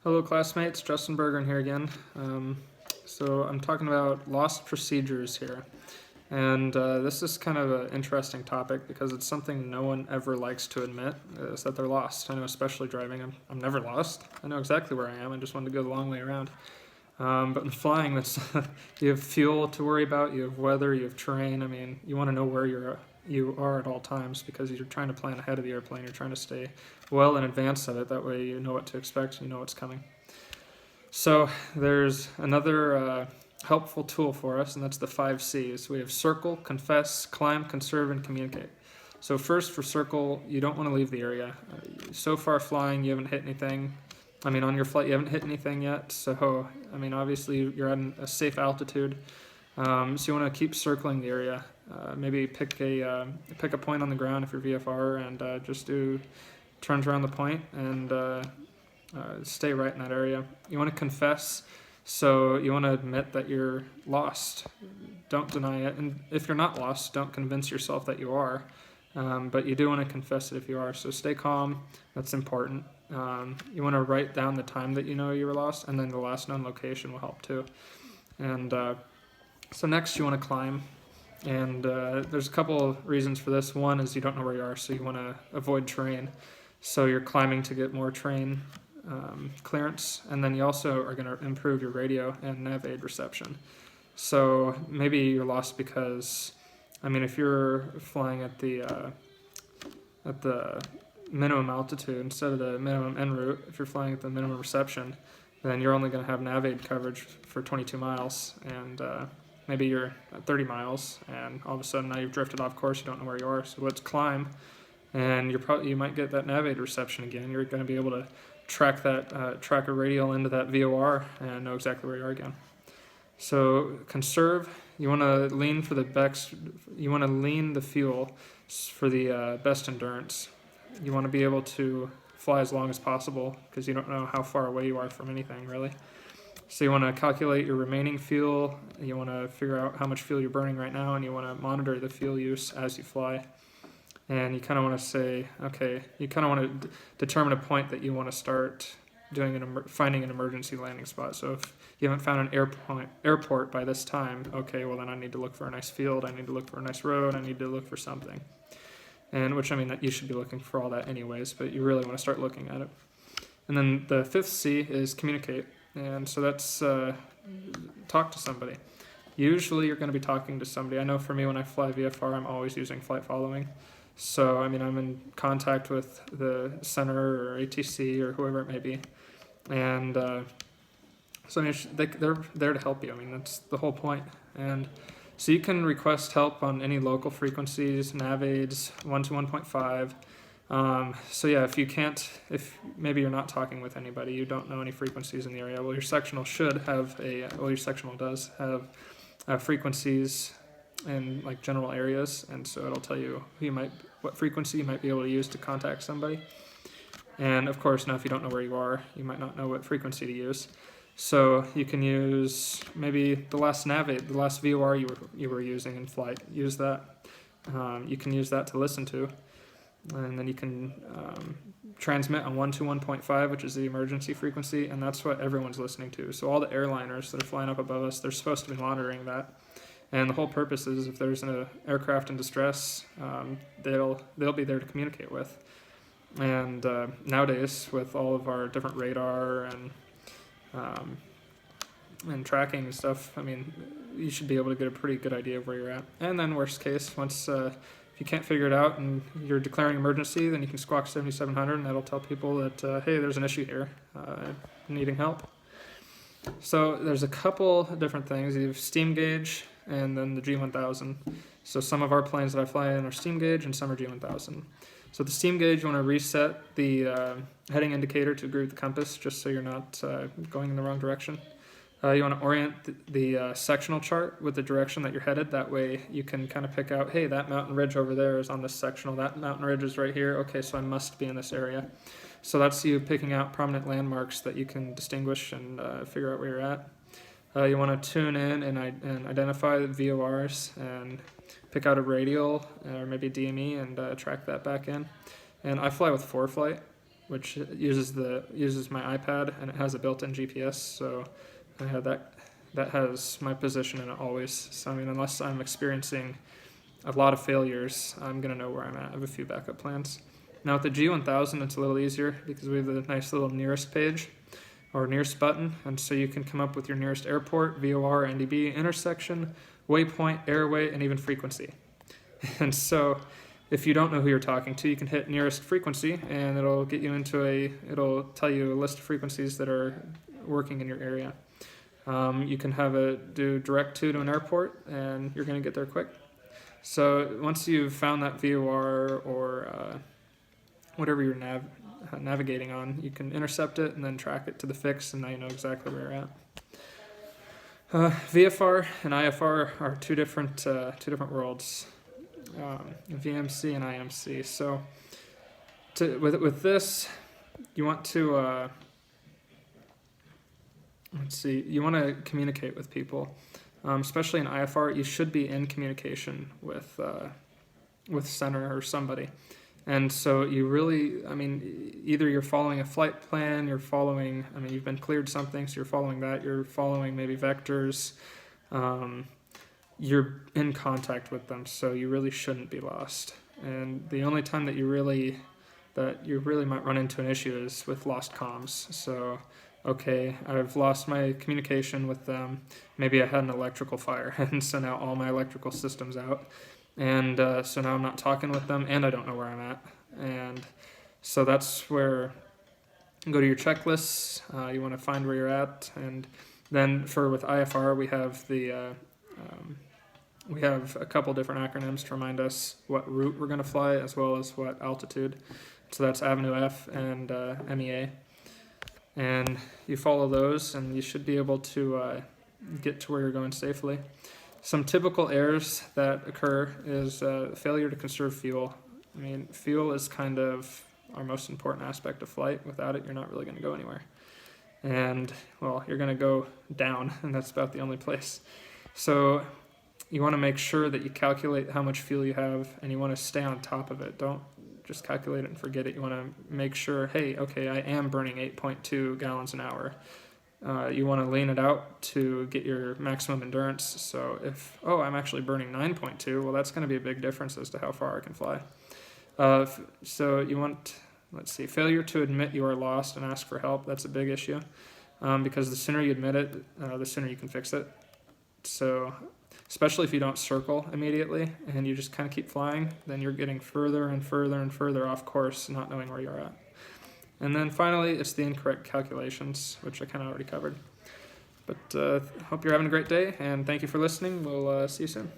Hello classmates, Justin Bergeron here again. So I'm talking about lost procedures here. And this is kind of an interesting topic because it's something no one ever likes to admit, is that they're lost. I know, especially driving, I'm never lost. I know exactly where I am. I just wanted to go the long way around. But in flying, that's you have fuel to worry about, you have weather, you have terrain. I mean, you want to know where you are at all times because you're trying to plan ahead of the airplane. You're trying to stay well in advance of it. That way, you know what to expect. You know what's coming. So there's another helpful tool for us, and that's the 5 C's. We have circle, confess, climb, conserve, and communicate. So first, for circle, you don't want to leave the area. So far flying, you haven't hit anything. I mean, on your flight, you haven't hit anything yet. So, I mean, obviously, you're at a safe altitude. So you want to keep circling the area. Maybe pick a point on the ground if you're VFR, and just do turns around the point and stay right in that area. You want to confess, so you want to admit that you're lost. Don't deny it, and if you're not lost, don't convince yourself that you are. But you do want to confess it if you are. So stay calm. That's important. You want to write down the time that you know you were lost, and then the last known location will help too. And so next, you want to climb. And there's a couple of reasons for this. One is you don't know where you are, so you want to avoid terrain. So you're climbing to get more terrain clearance, and then you also are going to improve your radio and nav aid reception. So maybe you're lost because, I mean, if you're flying at the minimum altitude instead of the minimum en route, if you're flying at the minimum reception, then you're only going to have nav aid coverage for 22 miles, and maybe you're at 30 miles, and all of a sudden now you've drifted off course. You don't know where you are. So let's climb, and you might get that nav aid reception again. You're going to be able to track a radial into that VOR and know exactly where you are again. So conserve. You want to lean for the best. You want to lean the fuel for the best endurance. You want to be able to fly as long as possible because you don't know how far away you are from anything really. So you want to calculate your remaining fuel. You want to figure out how much fuel you're burning right now, and you want to monitor the fuel use as you fly. And you kind of want to say, okay, you kind of want to determine a point that you want to start finding an emergency landing spot. So if you haven't found an airport by this time, okay, well then I need to look for a nice field, I need to look for a nice road, I need to look for something. And which, I mean, that you should be looking for all that anyways, but you really want to start looking at it. And then the 5th C is communicate. And so that's talk to somebody. Usually you're going to be talking to somebody. I know for me when I fly VFR, I'm always using flight following. So, I mean, I'm in contact with the center or ATC or whoever it may be. And so, I mean, they're there to help you. I mean, that's the whole point. And so you can request help on any local frequencies, nav aids, 1 to 1.5. So yeah, if maybe you're not talking with anybody, you don't know any frequencies in the area, well, your sectional your sectional does have frequencies in like general areas, and so it'll tell you what frequency you might be able to use to contact somebody. And of course, now if you don't know where you are, you might not know what frequency to use. So you can use maybe the last VOR you were using in flight. Use that. You can use that to listen to, and then you can transmit on 1 to 1.5, which is the emergency frequency, and that's what everyone's listening to. So all the airliners that are flying up above us, they're supposed to be monitoring that. And the whole purpose is if there's an aircraft in distress, they'll be there to communicate with. And nowadays, with all of our different radar and tracking and stuff, I mean, you should be able to get a pretty good idea of where you're at. And then worst case, once if you can't figure it out and you're declaring emergency, then you can squawk 7700, and that'll tell people that, hey, there's an issue here, needing help. So there's a couple different things. You have steam gauge and then the G1000. So some of our planes that I fly in are steam gauge and some are G1000. So the steam gauge, you want to reset the heading indicator to agree with the compass, just so you're not going in the wrong direction. You want to orient the sectional chart with the direction that you're headed. That way you can kind of pick out, hey, that mountain ridge over there is on this sectional. That mountain ridge is right here. Okay, so I must be in this area. So that's you picking out prominent landmarks that you can distinguish and figure out where you're at. You want to tune in and identify the VORs and pick out a radial or maybe DME and track that back in. And I fly with ForeFlight, which uses my iPad, and it has a built-in GPS. So I have that has my position in it always. So I mean, unless I'm experiencing a lot of failures, I'm gonna know where I'm at. I have a few backup plans. Now with the G1000, it's a little easier because we have the nice little nearest page or nearest button, and so you can come up with your nearest airport, VOR, NDB, intersection, waypoint, airway, and even frequency. And so if you don't know who you're talking to, you can hit nearest frequency, and it'll get you it'll tell you a list of frequencies that are working in your area. You can have it do direct to an airport, and you're going to get there quick. So once you've found that VOR or whatever you're navigating on, you can intercept it and then track it to the fix, and now you know exactly where you're at. VFR and IFR are two different worlds. VMC and IMC. So with this, you want to you want to communicate with people, especially in IFR. You should be in communication with center or somebody. And so you really, I mean, either you're following a flight plan, you've been cleared something, so you're following that, you're following maybe vectors, you're in contact with them, so you really shouldn't be lost. And the only time that you really might run into an issue is with lost comms. So, okay, I've lost my communication with them, maybe I had an electrical fire, and so now all my electrical system's out. And so now I'm not talking with them, and I don't know where I'm at. And so that's where you go to your checklists. You want to find where you're at, and then with IFR, we have a couple different acronyms to remind us what route we're going to fly, as well as what altitude. So that's Avenue F and MEA. And you follow those, and you should be able to get to where you're going safely. Some typical errors that occur is failure to conserve fuel. I mean, fuel is kind of our most important aspect of flight. Without it, you're not really going to go anywhere. And, well, you're going to go down, and that's about the only place. So you want to make sure that you calculate how much fuel you have, and you want to stay on top of it. Don't just calculate it and forget it. You want to make sure, hey, okay, I am burning 8.2 gallons an hour. You want to lean it out to get your maximum endurance. So I'm actually burning 9.2, well, that's going to be a big difference as to how far I can fly. So you want, failure to admit you are lost and ask for help. That's a big issue because the sooner you admit it, the sooner you can fix it. So especially if you don't circle immediately and you just kind of keep flying, then you're getting further and further and further off course, not knowing where you're at. And then finally, it's the incorrect calculations, which I kind of already covered. But hope you're having a great day, and thank you for listening. We'll see you soon.